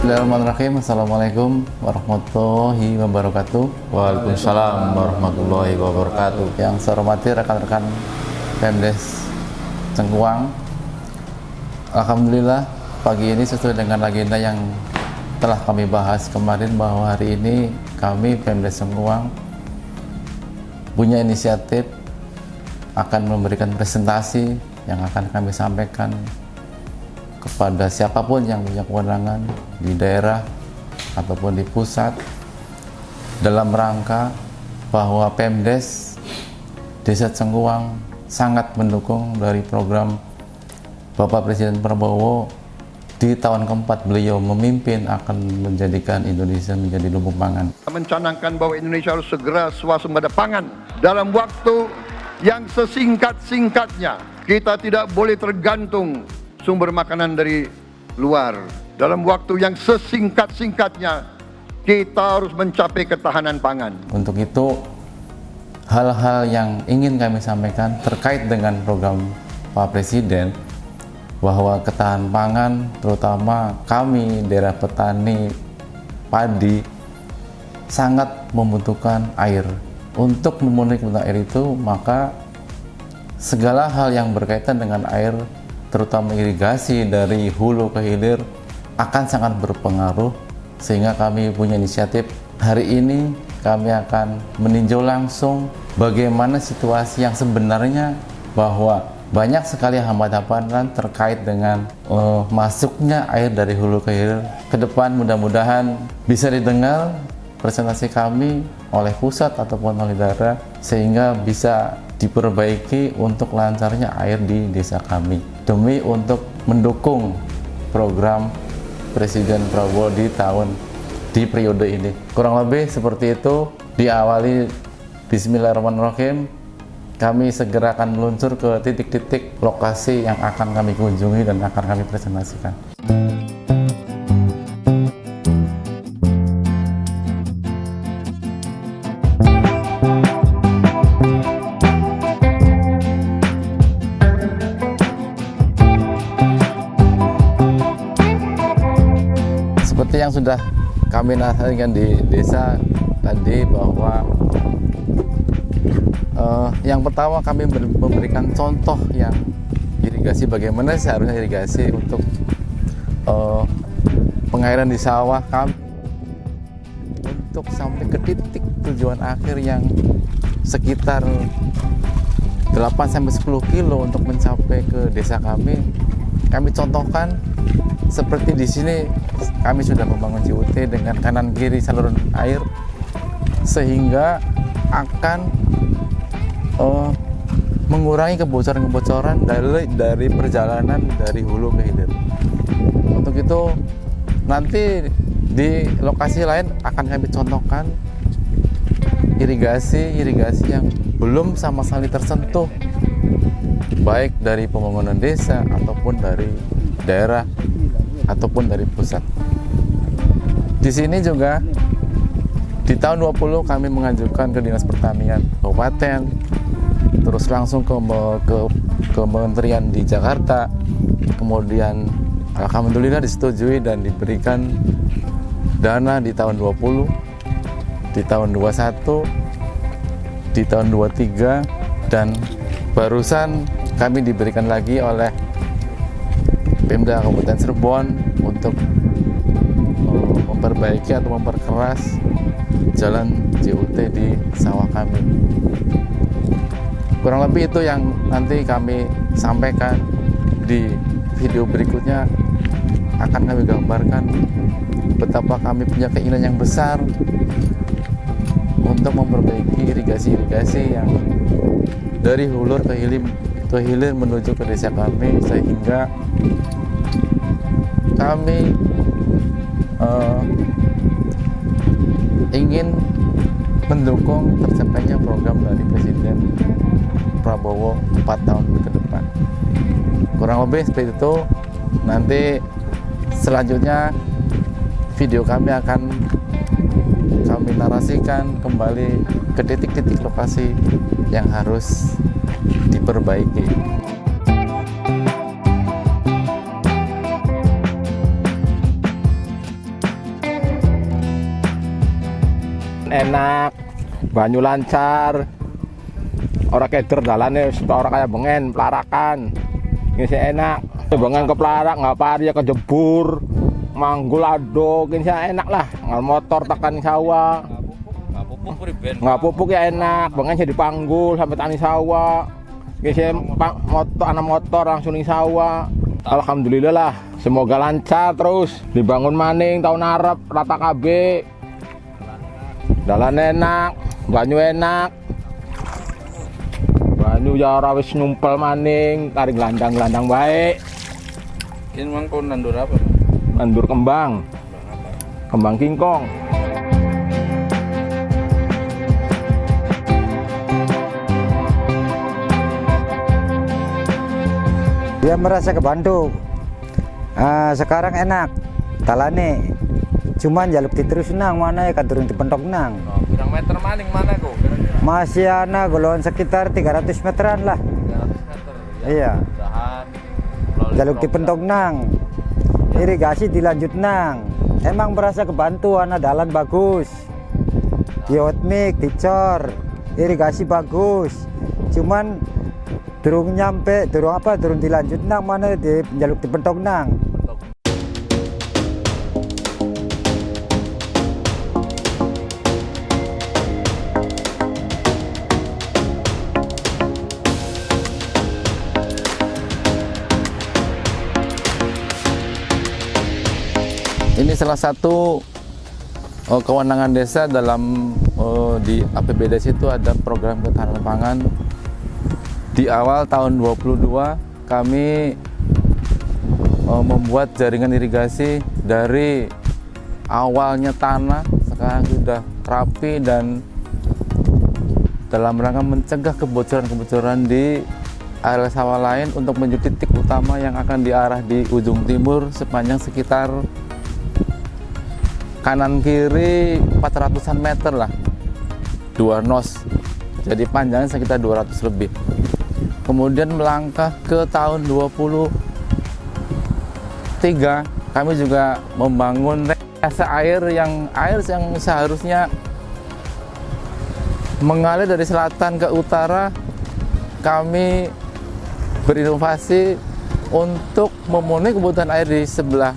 Bismillahirrahmanirrahim. Assalamualaikum warahmatullahi wabarakatuh. Waalaikumsalam warahmatullahi wabarakatuh. Yang saya hormati rekan-rekan Pemdes Cengkuang, alhamdulillah pagi ini sesuai dengan agenda yang telah kami bahas kemarin, bahwa hari ini kami Pemdes Cengkuang punya inisiatif akan memberikan presentasi yang akan kami sampaikan kepada siapapun yang punya kewenangan di daerah ataupun di pusat, dalam rangka bahwa Pemdes Desa Cengkuang sangat mendukung dari program Bapak Presiden Prabowo di tahun keempat beliau memimpin akan menjadikan Indonesia menjadi lumbung pangan. Mencanangkan bahwa Indonesia harus segera swasembada pangan dalam waktu yang sesingkat-singkatnya. Kita tidak boleh tergantung sumber makanan dari luar. Dalam waktu yang sesingkat-singkatnya kita harus mencapai ketahanan pangan. Untuk itu, hal-hal yang ingin kami sampaikan terkait dengan program Pak Presiden, bahwa ketahanan pangan, terutama kami daerah petani padi, sangat membutuhkan air. Untuk memenuhi kebutuhan air itu, maka segala hal yang berkaitan dengan air, terutama irigasi dari hulu ke hilir, akan sangat berpengaruh. Sehingga kami punya inisiatif hari ini, kami akan meninjau langsung bagaimana situasi yang sebenarnya, bahwa banyak sekali hambatan terkait dengan masuknya air dari hulu ke hilir. Ke depan mudah-mudahan bisa didengar presentasi kami oleh pusat ataupun oleh daerah, sehingga bisa diperbaiki untuk lancarnya air di desa kami, demi untuk mendukung program Presiden Prabowo di periode ini. Kurang lebih seperti itu. Diawali Bismillahirrahmanirrahim, kami segera akan meluncur ke titik-titik lokasi yang akan kami kunjungi dan akan kami presentasikan. Seperti yang sudah kami nasihatkan di desa tadi, bahwa yang pertama kami memberikan contoh yang irigasi, bagaimana seharusnya irigasi untuk pengairan di sawah kami, untuk sampai ke titik tujuan akhir yang sekitar 8-10 kilo untuk mencapai ke desa kami. Kami contohkan seperti di sini, kami sudah membangun JUT dengan kanan kiri saluran air, sehingga akan mengurangi kebocoran-kebocoran dari perjalanan dari hulu ke hilir. Untuk itu nanti di lokasi lain akan kami contohkan irigasi yang belum sama sekali tersentuh, baik dari pembangunan desa ataupun dari daerah ataupun dari pusat. Di sini juga di tahun 20 kami mengajukan ke Dinas Pertanian Kabupaten, terus langsung ke Kementerian di Jakarta, kemudian alhamdulillah disetujui dan diberikan dana di tahun 20, di tahun 21, di tahun 23, dan barusan kami diberikan lagi oleh Pemda Kabupaten Cirebon untuk memperbaiki atau memperkeras jalan JUT di sawah kami. Kurang lebih itu yang nanti kami sampaikan. Di video berikutnya akan kami gambarkan betapa kami punya keinginan yang besar untuk memperbaiki irigasi-irigasi yang dari hulu ke hilir menuju ke desa kami, sehingga kami ingin mendukung tercapainya program dari Presiden Prabowo 4 tahun ke depan. Kurang lebih seperti itu. Nanti selanjutnya video kami akan kami narasikan kembali ke titik-titik lokasi yang harus diperbaiki. enak, banyu lancar, orang keder dalane orang kayak bengen pelarakan, ngisi enak, bengen ke pelarak nggak pari ya kejebur, manggul ado, ngisi enak lah, ngal motor tekan sawah, nggak pupuk ya enak, bengen jadi panggul sampai tani sawah, ngisi motor anak motor langsung di sawah. Alhamdulillah lah, semoga lancar terus, dibangun maning tahun Arab rata KB, dalan enak, banyu enak, banyu ya ora wis nyumpel maning, tarik gelandang-gelandang baik. Ini memang kau nandur apa? Nandur kembang, kembang kingkong. Dia merasa kebantu. Sekarang enak, talane. Cuman jaluk diterus nang mana ya kadurung dipentok nang. Berapa meter maning mana kok? Kira-kira Masih ana golongan sekitar 300 meteran lah. 300 meter. Iya. Mudahan Jaluk dipentok nang. Irigasi dilanjut nang. Emang merasa kebantu, anak dalan bagus. Diotmik, dicor, irigasi bagus. Cuman durung nyampe, durung dilanjut nang mana di jaluk dipentok nang. Ini salah satu kewenangan desa dalam di APBDes itu ada program ketahanan pangan. Di awal tahun 22 kami membuat jaringan irigasi dari awalnya tanah sekarang sudah rapi dan dalam rangka mencegah kebocoran-kebocoran di area sawah lain untuk menuju titik utama yang akan diarah di ujung timur sepanjang sekitar kanan kiri 400-an meter lah, 2 nos, jadi panjangnya sekitar 200 lebih. Kemudian melangkah ke tahun 23 kami juga membangun rekayasa air yang seharusnya mengalir dari selatan ke utara. Kami berinovasi untuk memenuhi kebutuhan air di sebelah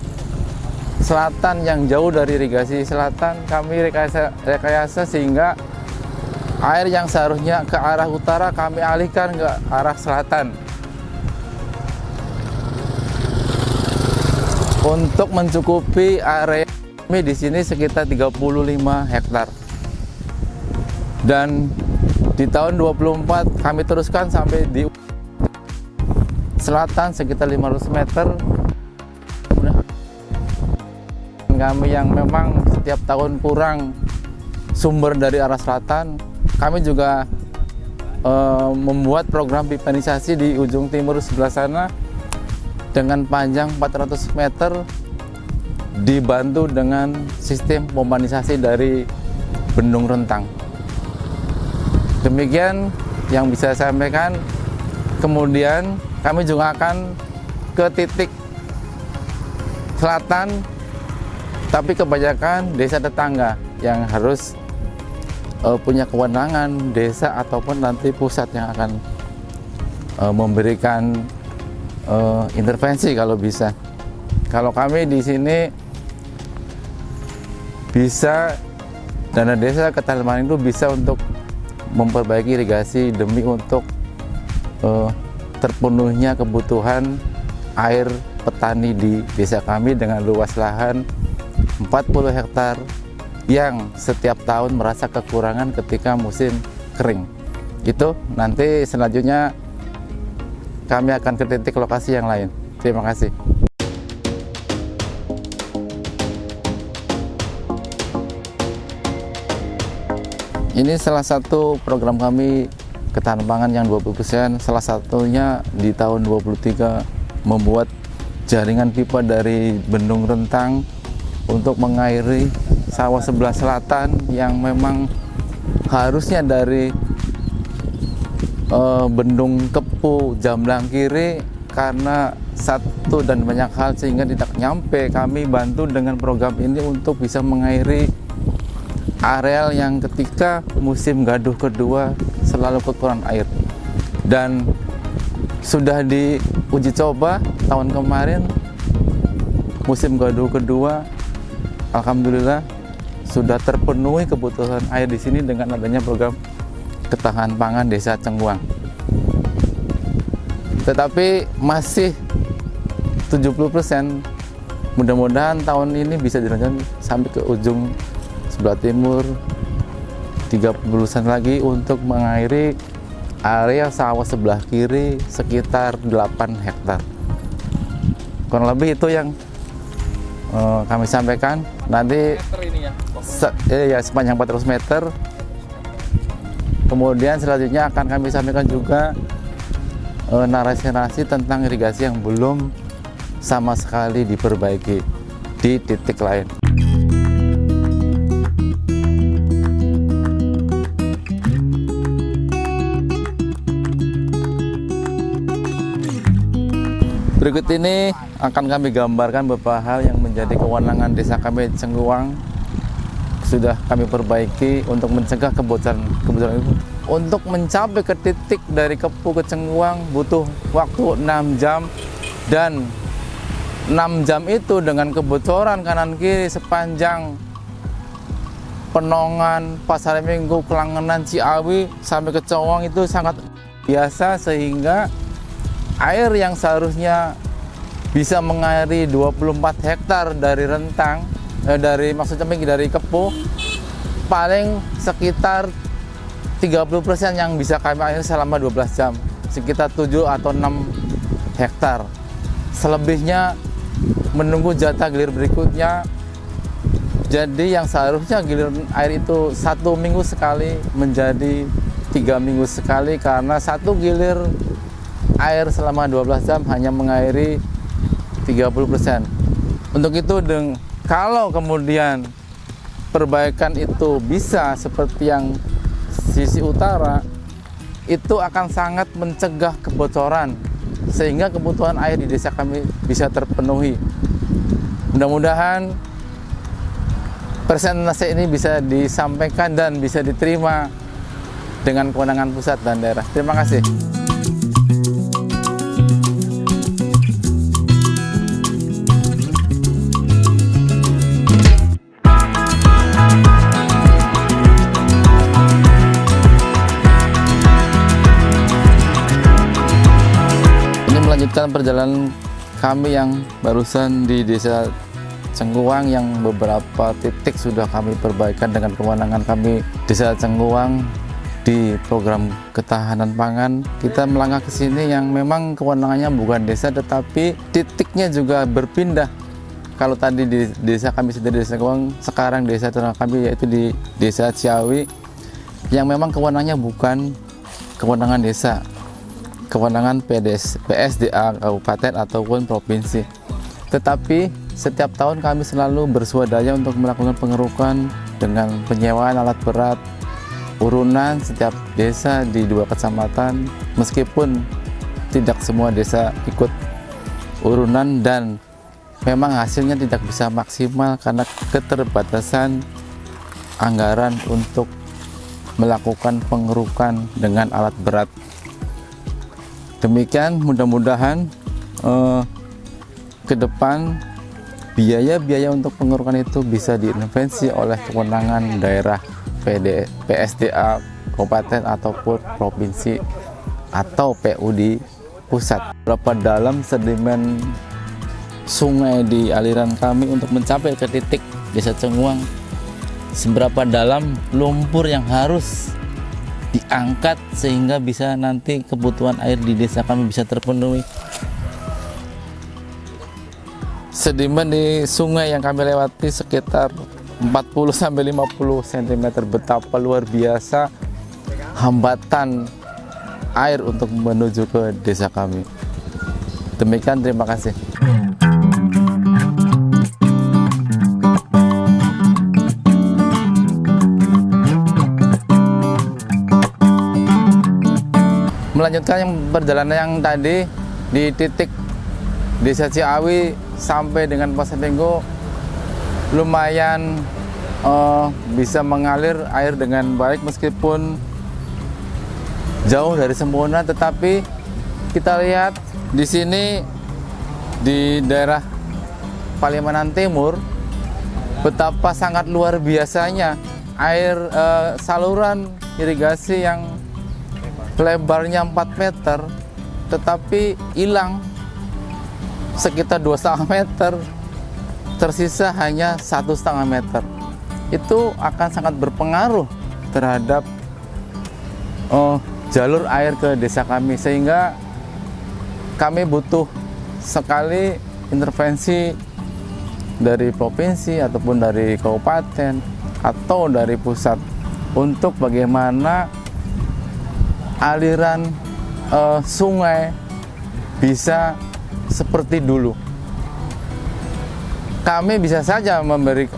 selatan yang jauh dari irigasi selatan. Kami rekayasa sehingga air yang seharusnya ke arah utara kami alihkan ke arah selatan untuk mencukupi area kami di sini sekitar 35 hektar. Dan di tahun 24 kami teruskan sampai di selatan sekitar 500 meter. Kami yang memang setiap tahun kurang sumber dari arah selatan, kami juga membuat program pipanisasi di ujung timur sebelah sana dengan panjang 400 meter dibantu dengan sistem pembanisasi dari bendung rentang. Demikian yang bisa saya sampaikan. Kemudian kami juga akan ke titik selatan, tapi kebanyakan desa tetangga yang harus punya kewenangan, desa ataupun nanti pusat yang akan memberikan intervensi kalau bisa. Kalau kami di sini bisa, dana desa ketahanan pangan itu bisa untuk memperbaiki irigasi demi untuk terpenuhnya kebutuhan air petani di desa kami dengan luas lahan 40 hektar yang setiap tahun merasa kekurangan ketika musim kering. Itu nanti selanjutnya kami akan ke titik lokasi yang lain. Terima kasih. Ini salah satu program kami ketahanan pangan yang 20%, salah satunya di tahun 23 membuat jaringan pipa dari bendung rentang untuk mengairi sawah sebelah selatan yang memang harusnya dari bendung Kepu Jamblang kiri, karena satu dan banyak hal sehingga tidak nyampe. Kami bantu dengan program ini untuk bisa mengairi areal yang ketika musim gaduh kedua selalu kekurangan air, dan sudah diuji coba tahun kemarin musim gaduh kedua, alhamdulillah sudah terpenuhi kebutuhan air di sini dengan adanya program ketahanan pangan Desa Cengguang. Tetapi masih 70%. Mudah-mudahan tahun ini bisa dilanjutkan sampai ke ujung sebelah timur, 30% lagi untuk mengairi area sawah sebelah kiri sekitar 8 hektar. Kurang lebih itu yang kami sampaikan. Nanti Meter ini ya. sepanjang 400 meter. Kemudian selanjutnya akan kami sampaikan juga narasi-narasi tentang irigasi yang belum sama sekali diperbaiki di titik lain. Berikut ini akan kami gambarkan beberapa hal yang menjadi kewenangan desa kami Cengguang sudah kami perbaiki untuk mencegah kebocoran itu. Untuk mencapai ke titik dari Kepuh ke Cengguang butuh waktu 6 jam, dan 6 jam itu dengan kebocoran kanan kiri sepanjang Penongan, Pasar Minggu, Kelangenan, Ciawi sampai ke Cowong itu sangat biasa, sehingga air yang seharusnya bisa mengairi 24 hektar dari rentang dari Kepuh, paling sekitar 30% yang bisa kami airi selama 12 jam, sekitar 7 atau 6 hektar. Selebihnya menunggu jatah gilir berikutnya. Jadi yang seharusnya gilir air itu 1 minggu sekali menjadi 3 minggu sekali, karena 1 gilir air selama 12 jam hanya mengairi 30%. Untuk itu kalau kemudian perbaikan itu bisa seperti yang sisi utara, itu akan sangat mencegah kebocoran, sehingga kebutuhan air di desa kami bisa terpenuhi. Mudah-mudahan persentase ini bisa disampaikan dan bisa diterima dengan kewenangan pusat dan daerah. Terima kasih. Ini melanjutkan perjalanan kami yang barusan di Desa Cengguang, yang beberapa titik sudah kami perbaikan dengan kewenangan kami Desa Cengguang di program ketahanan pangan. Kita melangkah ke sini yang memang kewenangannya bukan desa, tetapi titiknya juga berpindah. Kalau tadi di desa kami di Desa Cengguang, sekarang desa ternak kami yaitu di Desa Ciawi, yang memang kewenangannya bukan kewenangan desa, kewenangan PSDA kabupaten ataupun provinsi. Tetapi setiap tahun kami selalu bersuadaya untuk melakukan pengerukan dengan penyewaan alat berat, urunan setiap desa di 2 kecamatan, meskipun tidak semua desa ikut urunan, dan memang hasilnya tidak bisa maksimal karena keterbatasan anggaran untuk melakukan pengerukan dengan alat berat. Demikian, mudah-mudahan ke depan biaya-biaya untuk pengerukan itu bisa diintervensi oleh kewenangan daerah PSDA kabupaten ataupun provinsi atau PU di pusat. Berapa dalam sedimen sungai di aliran kami untuk mencapai ke titik Desa Cengguang, seberapa dalam lumpur yang harus diangkat sehingga bisa nanti kebutuhan air di desa kami bisa terpenuhi. Sedimen di sungai yang kami lewati sekitar 40-50 cm, betapa luar biasa hambatan air untuk menuju ke desa kami. Demikian, terima kasih. Melanjutkan yang perjalanan yang tadi di titik Desa Ciawi sampai dengan Pasar Minggu, lumayan bisa mengalir air dengan baik meskipun jauh dari sempurna, tetapi kita lihat di sini di daerah Palimanan Timur betapa sangat luar biasanya air saluran irigasi yang lebarnya 4 meter tetapi hilang sekitar 2,5 meter, tersisa hanya 1,5 meter. Itu akan sangat berpengaruh terhadap jalur air ke desa kami, sehingga kami butuh sekali intervensi dari provinsi ataupun dari kabupaten atau dari pusat untuk bagaimana aliran sungai bisa seperti dulu. Kami bisa saja memberi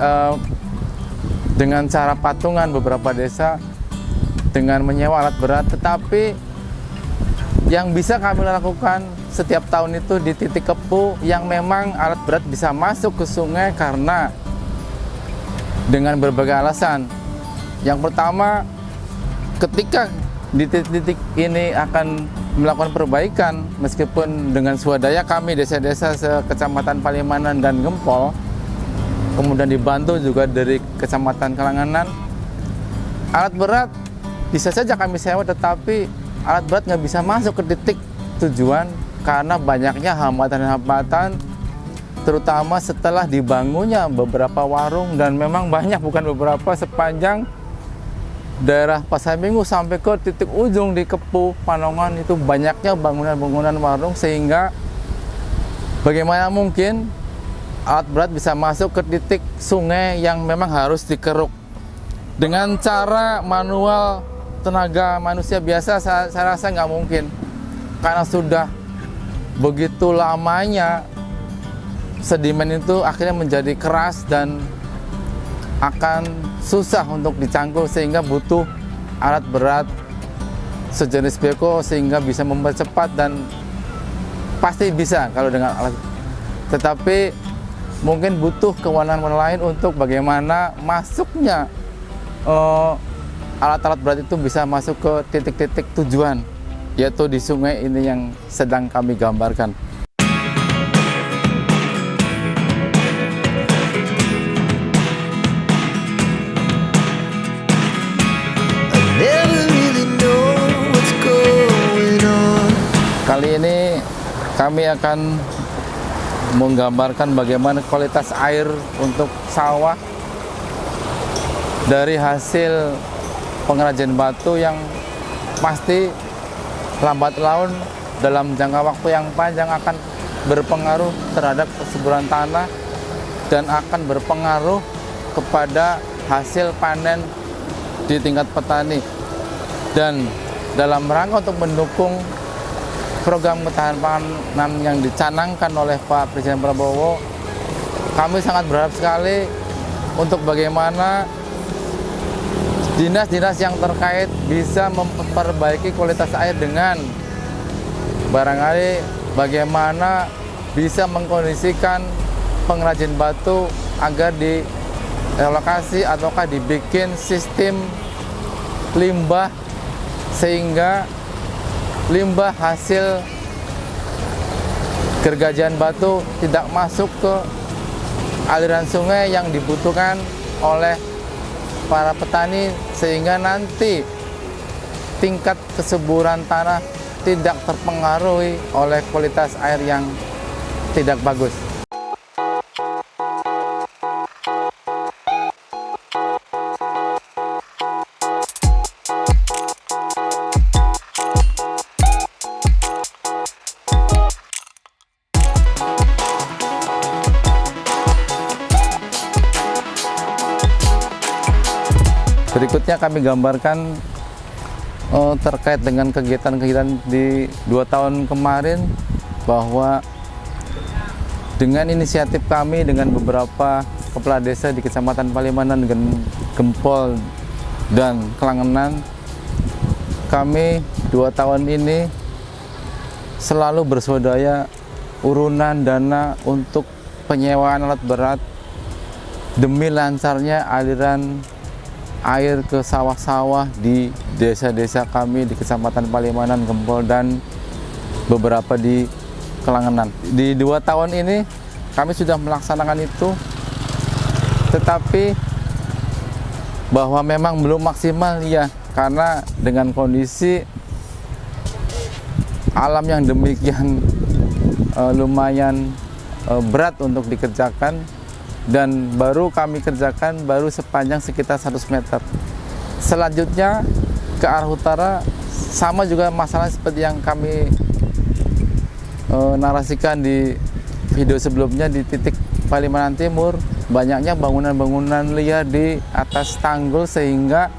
dengan cara patungan beberapa desa dengan menyewa alat berat, tetapi yang bisa kami lakukan setiap tahun itu di titik kepu yang memang alat berat bisa masuk ke sungai karena dengan berbagai alasan. Yang pertama, ketika di titik ini akan melakukan perbaikan, meskipun dengan swadaya kami desa-desa sekecamatan Palimanan dan Gempol, kemudian dibantu juga dari kecamatan Kalanganan, alat berat bisa saja kami sewa, tetapi alat berat nggak bisa masuk ke titik tujuan karena banyaknya hambatan-hambatan, terutama setelah dibangunnya beberapa warung, dan memang banyak, bukan beberapa, sepanjang daerah Pasar Minggu sampai ke titik ujung di Kepu, Panongan, itu banyaknya bangunan-bangunan warung, sehingga bagaimana mungkin alat berat bisa masuk ke titik sungai yang memang harus dikeruk. Dengan cara manual, tenaga manusia biasa, saya rasa nggak mungkin. Karena sudah begitu lamanya sedimen itu akhirnya menjadi keras dan akan susah untuk dicangkul, sehingga butuh alat berat sejenis beko sehingga bisa mempercepat, dan pasti bisa kalau dengan alat. Tetapi mungkin butuh kewenangan lain untuk bagaimana masuknya alat-alat berat itu bisa masuk ke titik-titik tujuan, yaitu di sungai ini yang sedang kami gambarkan. Kali ini kami akan menggambarkan bagaimana kualitas air untuk sawah dari hasil pengrajin batu yang pasti lambat laun dalam jangka waktu yang panjang akan berpengaruh terhadap kesuburan tanah dan akan berpengaruh kepada hasil panen di tingkat petani. Dan dalam rangka untuk mendukung program ketahanan pangan yang dicanangkan oleh Pak Presiden Prabowo, kami sangat berharap sekali untuk bagaimana dinas-dinas yang terkait bisa memperbaiki kualitas air dengan barangkali bagaimana bisa mengkondisikan pengrajin batu agar direlokasi ataukah dibikin sistem limbah, sehingga limbah hasil gergajian batu tidak masuk ke aliran sungai yang dibutuhkan oleh para petani, sehingga nanti tingkat kesuburan tanah tidak terpengaruhi oleh kualitas air yang tidak bagus. Berikutnya kami gambarkan terkait dengan kegiatan-kegiatan di 2 tahun kemarin, bahwa dengan inisiatif kami dengan beberapa kepala desa di Kecamatan Palimanan, Gempol, dan Kalanganan, kami 2 tahun ini selalu berswadaya urunan dana untuk penyewaan alat berat demi lancarnya aliran air ke sawah-sawah di desa-desa kami di Kecamatan Palimanan, Gempol, dan beberapa di Kelangenan. Di 2 tahun ini kami sudah melaksanakan itu, tetapi bahwa memang belum maksimal ya, karena dengan kondisi alam yang demikian lumayan berat untuk dikerjakan, dan baru kami kerjakan baru sepanjang sekitar 100 meter. Selanjutnya ke arah utara sama juga masalah seperti yang kami narasikan di video sebelumnya di titik Palimanan Timur. Banyaknya bangunan-bangunan liar di atas tanggul sehingga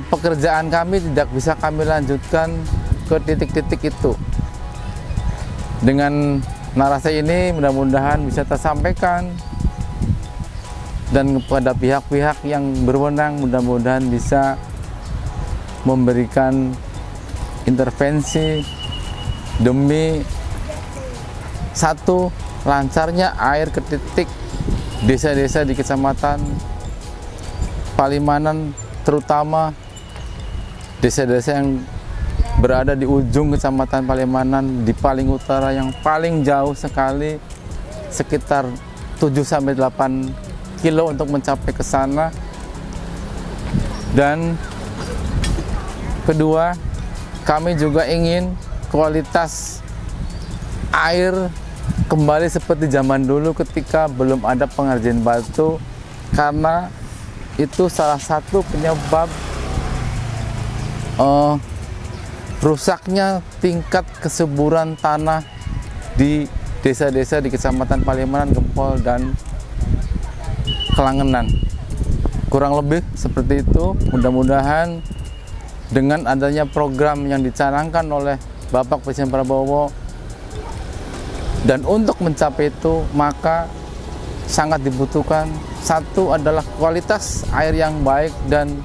pekerjaan kami tidak bisa kami lanjutkan ke titik-titik itu. Dengan narasi ini mudah-mudahan bisa tersampaikan, dan kepada pihak-pihak yang berwenang mudah-mudahan bisa memberikan intervensi demi satu, lancarnya air ke titik desa-desa di Kecamatan Palimanan, terutama desa-desa yang berada di ujung Kecamatan Palimanan, di paling utara yang paling jauh sekali, sekitar 7-8 kilo untuk mencapai ke sana. Dan kedua, kami juga ingin kualitas air kembali seperti zaman dulu ketika belum ada pengrajin batu, karena itu salah satu penyebab rusaknya tingkat kesuburan tanah di desa-desa di Kecamatan Palimanan, Gempol, dan Kelangenan. Kurang lebih seperti itu. Mudah-mudahan dengan adanya program yang dicanangkan oleh Bapak Presiden Prabowo, dan untuk mencapai itu maka sangat dibutuhkan, satu adalah kualitas air yang baik dan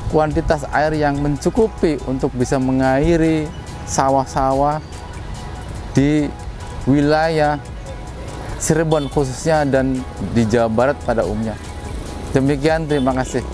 kuantitas air yang mencukupi untuk bisa mengairi sawah-sawah di wilayah Cirebon khususnya dan di Jawa Barat pada umumnya. Demikian, terima kasih.